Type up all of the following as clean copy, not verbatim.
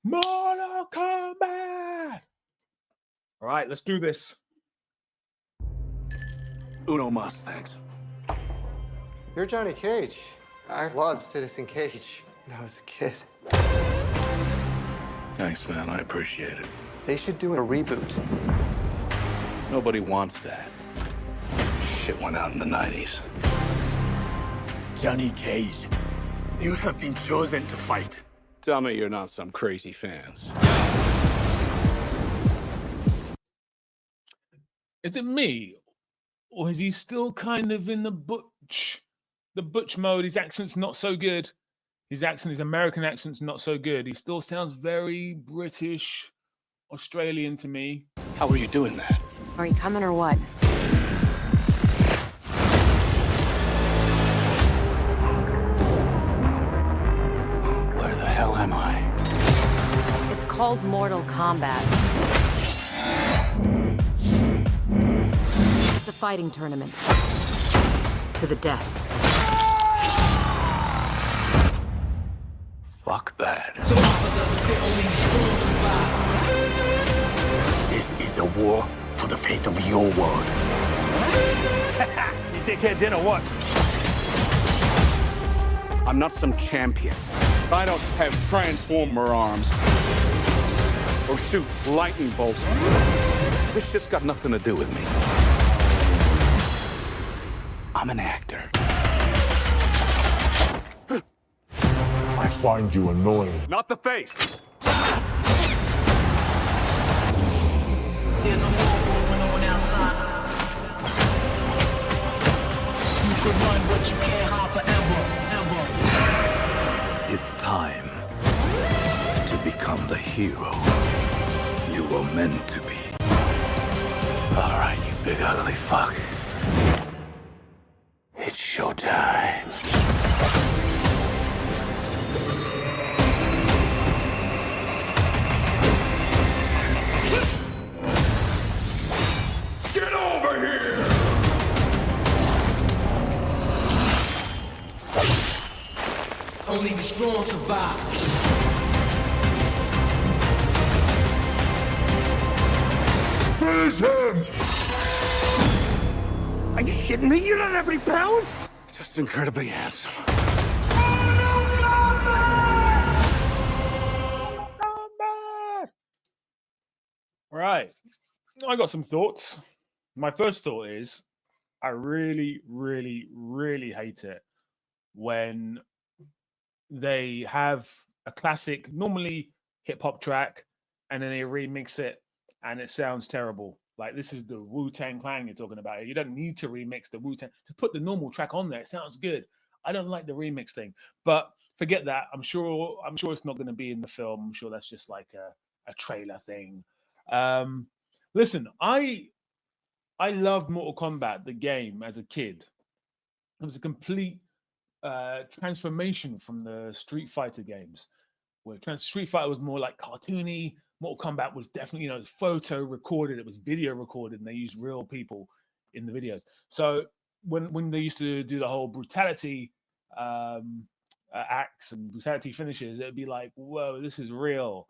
Mortal Kombat! All right, let's do this. Uno mas, thanks. You're Johnny Cage. I loved Citizen Cage when I was a kid. Thanks, man. I appreciate it. They should do a reboot. Nobody wants that. Shit went out in the 90s. Johnny Cage, you have been chosen to fight. Tell me you're not some crazy fans. Is it me? Or is he still kind of in the butch mode? His accent's not so good. His American accent's not so good. He still sounds very British, Australian to me. How are you doing that? Are you coming or what? Where the hell am I? It's called Mortal Kombat. It's a fighting tournament. To the death. Fuck that. This is a war for the fate of your world. You dickheads in or what? I'm not some champion. I don't have transformer arms. Or shoot lightning bolts. This shit's got nothing to do with me. I'm an actor. I find you annoying. Not the face. There's a war going on outside. You could run, but you can't hide forever, ever. It's time to become the hero you were meant to be. All right, you big ugly fuck. It's showtime. Get over here! Only the strong survive. Finish him! Are you shitting me? You don't have any powers? Just incredibly handsome. Kombat! Right. I got some thoughts. My first thought is I really, really, really hate it when they have a classic, normally hip hop track, and then they remix it and it sounds terrible. Like this is the Wu-Tang Clan you're talking about. You don't need to remix the Wu-Tang. To put the normal track on there, it sounds good. I don't like the remix thing. But forget that. I'm sure it's not going to be in the film. I'm sure that's just like a trailer thing. Listen, I loved Mortal Kombat, the game, as a kid. It was a complete transformation from the Street Fighter games, where Street Fighter was more like cartoony. Mortal Kombat was definitely, it's photo recorded, it was video recorded, and they used real people in the videos. So when they used to do the whole brutality acts and brutality finishes, it'd be like, whoa, this is real.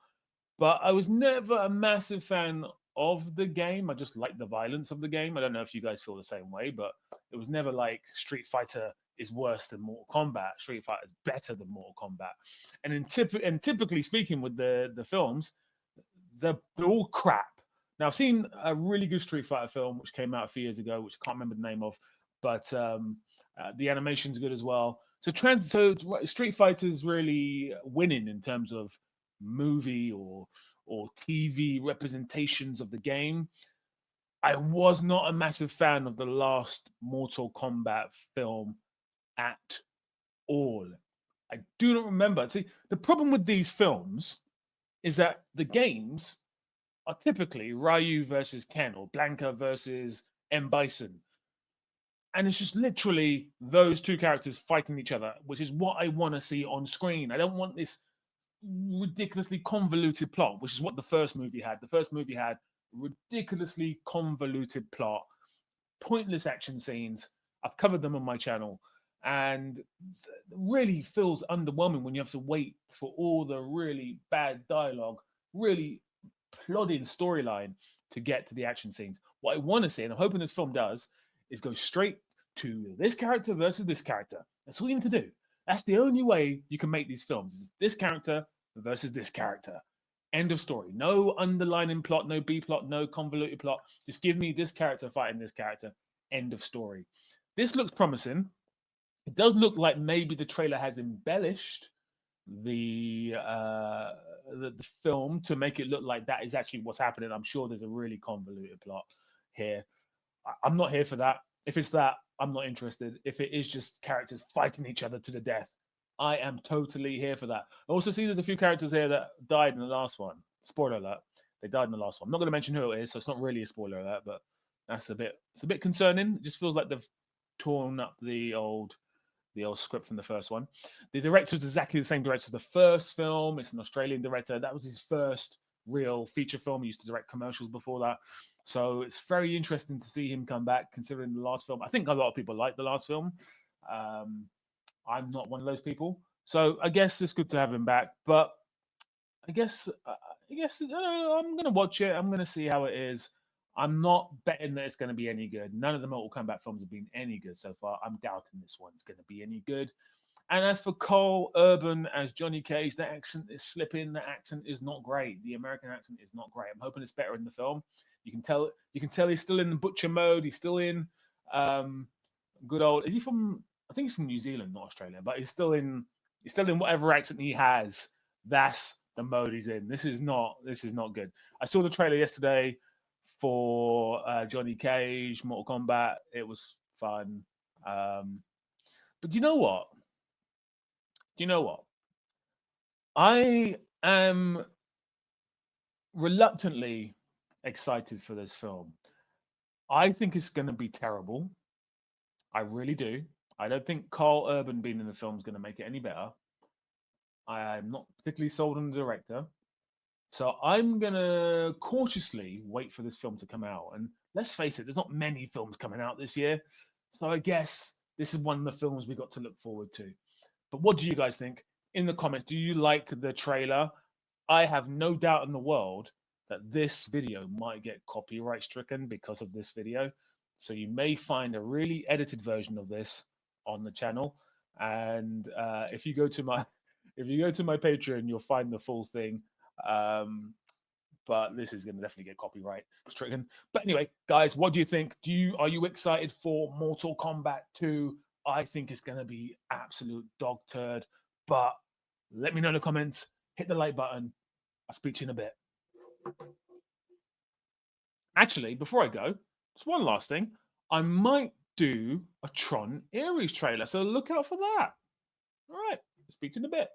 But I was never a massive fan of the game. I just liked the violence of the game. I don't know if you guys feel the same way, but it was never like Street Fighter is worse than Mortal Kombat. Street Fighter is better than Mortal Kombat. And typically speaking, with the films, they're all crap. Now I've seen a really good Street Fighter film which came out a few years ago, which I can't remember the name of, but the animation's good as well. So Street Fighter's really winning in terms of movie or TV representations of the game. I was not a massive fan of the last Mortal Kombat film at all. I do not remember. See, the problem with these films is that the games are typically Ryu versus Ken or Blanca versus M. Bison. And it's just literally those two characters fighting each other, which is what I want to see on screen. I don't want this ridiculously convoluted plot, which is what the first movie had. The first movie had ridiculously convoluted plot, pointless action scenes. I've covered them on my channel. and really feels underwhelming when you have to wait for all the really bad dialogue, really plodding storyline to get to the action scenes. What I want to see, and I'm hoping this film does, is go straight to this character versus this character. That's all you need to do. That's the only way you can make these films. This character versus this character. End of story. No underlining plot, no B plot, no convoluted plot. Just give me this character fighting this character. End of story. This looks promising. It does look like maybe the trailer has embellished the the film to make it look like that is actually what's happening. I'm sure there's a really convoluted plot here. I'm not here for that. If it's that, I'm not interested. If it is just characters fighting each other to the death, I am totally here for that. I also see there's a few characters here that died in the last one. Spoiler alert. They died in the last one. I'm not going to mention who it is, so it's not really a spoiler alert, but it's a bit concerning. It just feels like they've torn up the old script from the first one. The director is exactly the same director as the first film. It's an Australian director. That was his first real feature film. He used to direct commercials before that. So it's very interesting to see him come back, considering the last film. I think a lot of people like the last film. I'm not one of those people. So I guess it's good to have him back. But I guess I'm going to watch it. I'm going to see how it is. I'm not betting that it's going to be any good. None of the Mortal Kombat films have been any good so far. I'm doubting this one's going to be any good. And as for Cole Urban as Johnny Cage, the accent is slipping. The accent is not great. The American accent is not great. I'm hoping it's better in the film. You can tell he's still in the butcher mode. He's still in good old. Is he from? I think he's from New Zealand, not Australia. But he's still in whatever accent he has. That's the mode he's in. This is not good. I saw the trailer yesterday for Johnny Cage, Mortal Kombat. It was fun. But you know what? I am reluctantly excited for this film. I think it's going to be terrible. I really do. I don't think Carl Urban being in the film is going to make it any better. I'm not particularly sold on the director. So I'm going to cautiously wait for this film to come out. And let's face it, there's not many films coming out this year. So I guess this is one of the films we got to look forward to. But what do you guys think? In the comments, do you like the trailer? I have no doubt in the world that this video might get copyright stricken because of this video. So you may find a really edited version of this on the channel. And if you go to my Patreon, you'll find the full thing. But this is going to definitely get copyright stricken. But anyway, guys, what do you think? Are you excited for Mortal Kombat 2? I think it's going to be absolute dog turd. But let me know in the comments. Hit the like button. I'll speak to you in a bit. Actually, before I go, just one last thing. I might do a Tron Enquiries trailer, so look out for that. All right, speak to you in a bit.